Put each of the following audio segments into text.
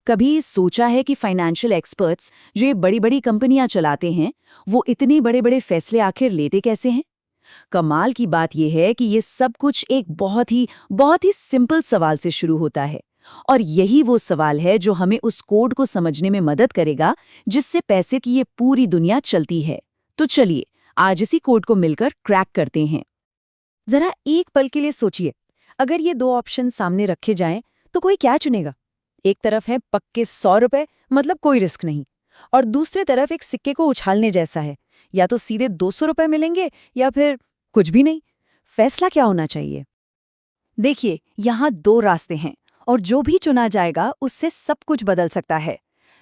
कभी सोचा है कि फाइनेंशियल एक्सपर्ट्स जो ये बड़ी बड़ी कंपनियां चलाते हैं वो इतने बड़े बड़े फैसले आखिर लेते कैसे हैं? कमाल की बात यह है कि ये सब कुछ एक बहुत ही सिंपल सवाल से शुरू होता है। और यही वो सवाल है जो हमें उस कोड को समझने में मदद करेगा जिससे पैसे की ये पूरी दुनिया चलती है। तो चलिए आज इसी कोड को मिलकर क्रैक करते हैं। जरा एक पल के लिए सोचिए, अगर ये दो ऑप्शन सामने रखे जाएं तो कोई क्या चुनेगा? एक तरफ है पक्के 100 रुपए, मतलब कोई रिस्क नहीं, और दूसरी तरफ एक सिक्के को उछालने जैसा है, या तो सीधे 200 रुपए मिलेंगे या फिर कुछ भी नहीं। फैसला क्या होना चाहिए? देखिए, यहाँ दो रास्ते हैं और जो भी चुना जाएगा उससे सब कुछ बदल सकता है।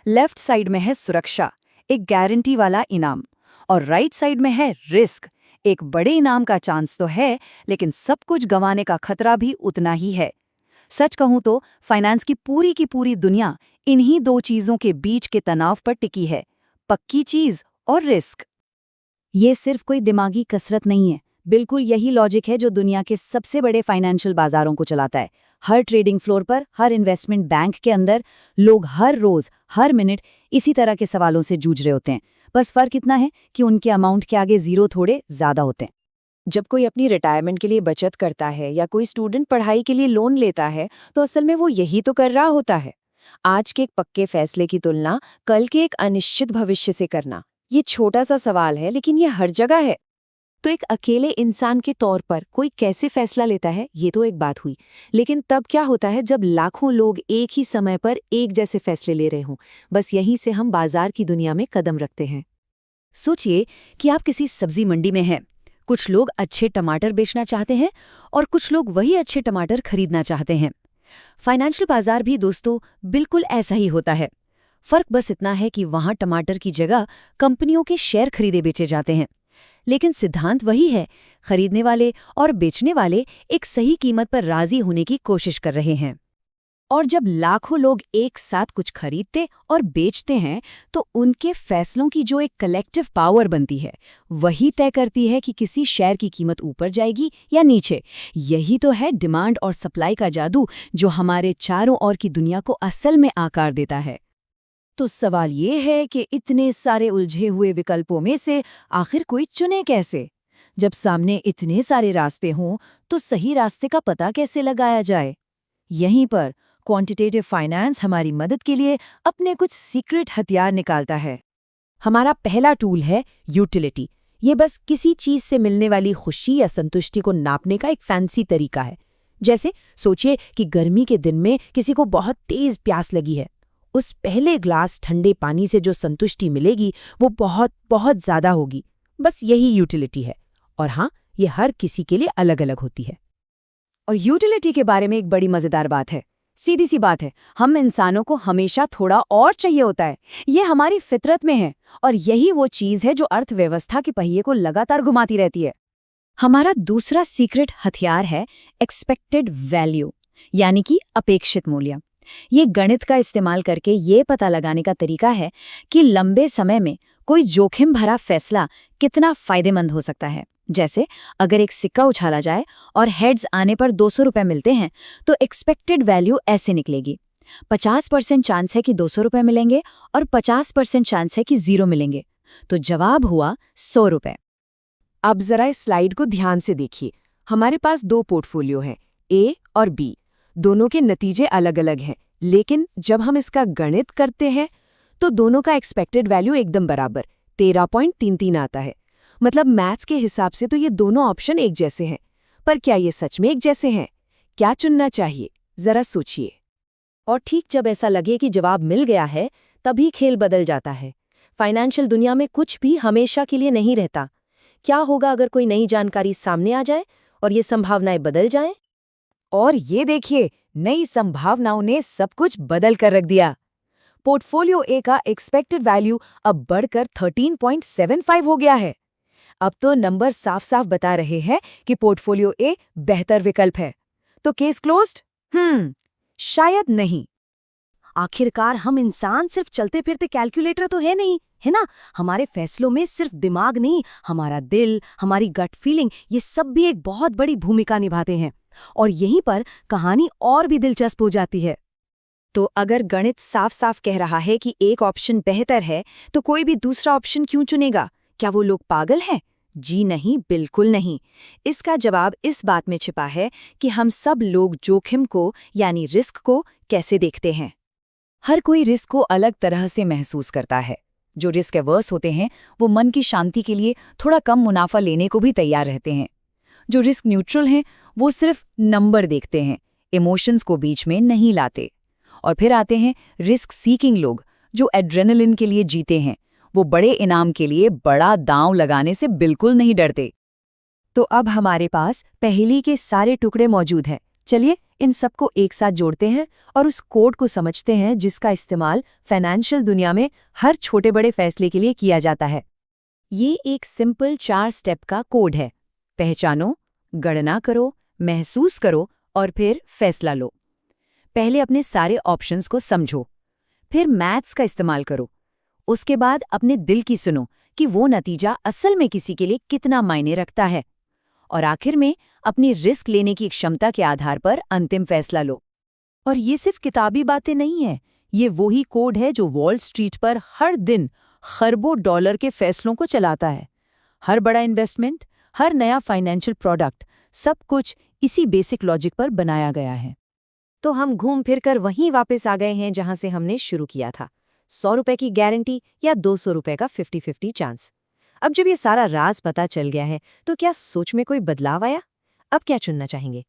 लेफ्ट साइड में है सुरक्षा, एक गारंटी वाला इनाम, और राइट साइड में है रिस्क। एक बड़े इनाम का चांस तो है, लेकिन सब कुछ गंवाने का खतरा भी उतना ही है। सच कहूं तो फाइनेंस की पूरी दुनिया इन्हीं दो चीजों के बीच के तनाव पर टिकी है, पक्की चीज और रिस्क। ये सिर्फ कोई दिमागी कसरत नहीं है, बिल्कुल यही लॉजिक है जो दुनिया के सबसे बड़े फाइनेंशियल बाजारों को चलाता है। हर ट्रेडिंग फ्लोर पर, हर इन्वेस्टमेंट बैंक के अंदर लोग हर रोज, हर मिनट इसी तरह के सवालों से जूझ रहे होते हैं। बस फर्क इतना है कि उनके अमाउंट के आगे जीरो थोड़े ज्यादा होते हैं। जब कोई अपनी रिटायरमेंट के लिए बचत करता है या कोई स्टूडेंट पढ़ाई के लिए लोन लेता है, तो असल में वो यही तो कर रहा होता है। आज के एक पक्के फैसले की तुलना कल के एक अनिश्चित भविष्य से करना, ये छोटा सा सवाल है, लेकिन ये हर जगह है। तो एक अकेले इंसान के तौर पर कोई कैसे फैसला लेता है, ये तो एक बात हुई, लेकिन तब क्या होता है जब लाखों लोग एक ही समय पर एक जैसे फैसले ले रहे हों? बस यहीं से हम बाजार की दुनिया में कदम रखते हैं। सोचिए कि आप किसी सब्जी मंडी में हैं। कुछ लोग अच्छे टमाटर बेचना चाहते हैं और कुछ लोग वही अच्छे टमाटर खरीदना चाहते हैं। फाइनेंशियल बाजार भी दोस्तों बिल्कुल ऐसा ही होता है। फर्क बस इतना है कि वहां टमाटर की जगह कंपनियों के शेयर खरीदे बेचे जाते हैं, लेकिन सिद्धांत वही है। खरीदने वाले और बेचने वाले एक सही कीमत पर राजी होने की कोशिश कर रहे हैं। और जब लाखों लोग एक साथ कुछ खरीदते और बेचते हैं, तो उनके फैसलों की जो एक कलेक्टिव पावर बनती है, वही तय करती है कि किसी शेयर की कीमत ऊपर जाएगी या नीचे। यही तो है डिमांड और सप्लाई का जादू, जो हमारे चारों ओर की दुनिया को असल में आकार देता है। तो सवाल ये है कि इतने सारे उलझे हुए विकल्पों में से आखिर कोई चुने कैसे? जब सामने इतने सारे रास्ते हों, तो सही रास्ते का पता कैसे लगाया जाए? यहीं पर क्वांटिटेटिव फाइनेंस हमारी मदद के लिए अपने कुछ सीक्रेट हथियार निकालता है। हमारा पहला टूल है यूटिलिटी। ये बस किसी चीज से मिलने वाली खुशी या संतुष्टि को नापने का एक फैंसी तरीका है। जैसे सोचिए कि गर्मी के दिन में किसी को बहुत तेज प्यास लगी है। उस पहले ग्लास ठंडे पानी से जो संतुष्टि मिलेगी वो बहुत ज्यादा होगी। बस यही यूटिलिटी है। और हाँ, ये हर किसी के लिए अलग अलग होती है। और यूटिलिटी के बारे में एक बड़ी मजेदार बात है। सीधी सी बात है, हम इंसानों को हमेशा थोड़ा और चाहिए होता है। ये हमारी फितरत में है, और यही वो चीज है जो अर्थव्यवस्था के पहिए को लगातार घुमाती रहती है। हमारा दूसरा सीक्रेट हथियार है एक्सपेक्टेड वैल्यू, यानी कि अपेक्षित मूल्य। ये गणित का इस्तेमाल करके ये पता लगाने का तरीका है कि लंबे समय में कोई जोखिम भरा फैसला कितना फायदेमंद हो सकता है। जैसे अगर एक सिक्का उछाला जाए और हेड्स आने पर 200 रुपए मिलते हैं, तो एक्सपेक्टेड वैल्यू ऐसे निकलेगी। 50% चांस है कि 200 रुपए मिलेंगे और 50% चांस है कि 0 मिलेंगे। तो जवाब हुआ 100 रुपए। अब जरा इस स्लाइड को ध्यान से देखिए। हमारे पास दो पोर्टफोलियो हैं, ए और बी। दोनों के नतीजे अलग अलग हैं, लेकिन जब हम इसका गणित करते हैं तो दोनों का एक्सपेक्टेड वैल्यू एकदम बराबर 13.33 आता है। मतलब मैथ्स के हिसाब से तो ये दोनों ऑप्शन एक जैसे हैं। पर क्या ये सच में एक जैसे हैं? क्या चुनना चाहिए, जरा सोचिए। और ठीक जब ऐसा लगे कि जवाब मिल गया है, तभी खेल बदल जाता है। फाइनेंशियल दुनिया में कुछ भी हमेशा के लिए नहीं रहता। क्या होगा अगर कोई नई जानकारी सामने आ जाए और ये संभावनाएं बदल जाएं? और ये देखिए, नई संभावनाओं ने सब कुछ बदल कर रख दिया। पोर्टफोलियो ए का एक्सपेक्टेड वैल्यू अब बढ़कर 13.75 हो गया है। अब तो नंबर साफ साफ बता रहे हैं कि पोर्टफोलियो ए बेहतर विकल्प है। तो केस क्लोज्ड? शायद नहीं। आखिरकार हम इंसान सिर्फ चलते फिरते कैलकुलेटर तो है नहीं, है ना? हमारे फैसलों में सिर्फ दिमाग नहीं, हमारा दिल, हमारी गट फीलिंग, ये सब भी एक बहुत बड़ी भूमिका निभाते हैं। और यहीं पर कहानी और भी दिलचस्प हो जाती है। तो अगर गणित साफ साफ कह रहा है कि एक ऑप्शन बेहतर है, तो कोई भी दूसरा ऑप्शन क्यों चुनेगा? क्या वो लोग पागल हैं? जी नहीं, बिल्कुल नहीं। इसका जवाब इस बात में छिपा है कि हम सब लोग जोखिम को यानी रिस्क को कैसे देखते हैं। हर कोई रिस्क को अलग तरह से महसूस करता है। जो रिस्क एवर्स होते हैं वो मन की शांति के लिए थोड़ा कम मुनाफा लेने को भी तैयार रहते हैं। जो रिस्क न्यूट्रल हैं वो सिर्फ नंबर देखते हैं, इमोशंस को बीच में नहीं लाते। और फिर आते हैं रिस्क सीकिंग लोग, जो एड्रेनलिन के लिए जीते हैं। वो बड़े इनाम के लिए बड़ा दांव लगाने से बिल्कुल नहीं डरते। तो अब हमारे पास पहेली के सारे टुकड़े मौजूद हैं। चलिए इन सबको एक साथ जोड़ते हैं और उस कोड को समझते हैं जिसका इस्तेमाल फाइनेंशियल दुनिया में हर छोटे बड़े फैसले के लिए किया जाता है। ये एक सिंपल 4 स्टेप का कोड है। पहचानो, गणना करो, महसूस करो और फिर फैसला लो। पहले अपने सारे ऑप्शंस को समझो, फिर मैथ्स का इस्तेमाल करो। उसके बाद अपने दिल की सुनो कि वो नतीजा असल में किसी के लिए कितना मायने रखता है। और आखिर में अपनी रिस्क लेने की क्षमता के आधार पर अंतिम फैसला लो। और ये सिर्फ किताबी बातें नहीं है, ये वही कोड है जो वॉल स्ट्रीट पर हर दिन खरबों डॉलर के फैसलों को चलाता है। हर बड़ा इन्वेस्टमेंट, हर नया फाइनेंशियल प्रोडक्ट, सब कुछ इसी बेसिक लॉजिक पर बनाया गया है। तो हम घूम फिर कर वहीं वापस आ गए हैं जहां से हमने शुरू किया था। 100 रुपए की गारंटी या 200 रुपए का 50-50 चांस। अब जब ये सारा राज पता चल गया है, तो क्या सोच में कोई बदलाव आया? अब क्या चुनना चाहेंगे?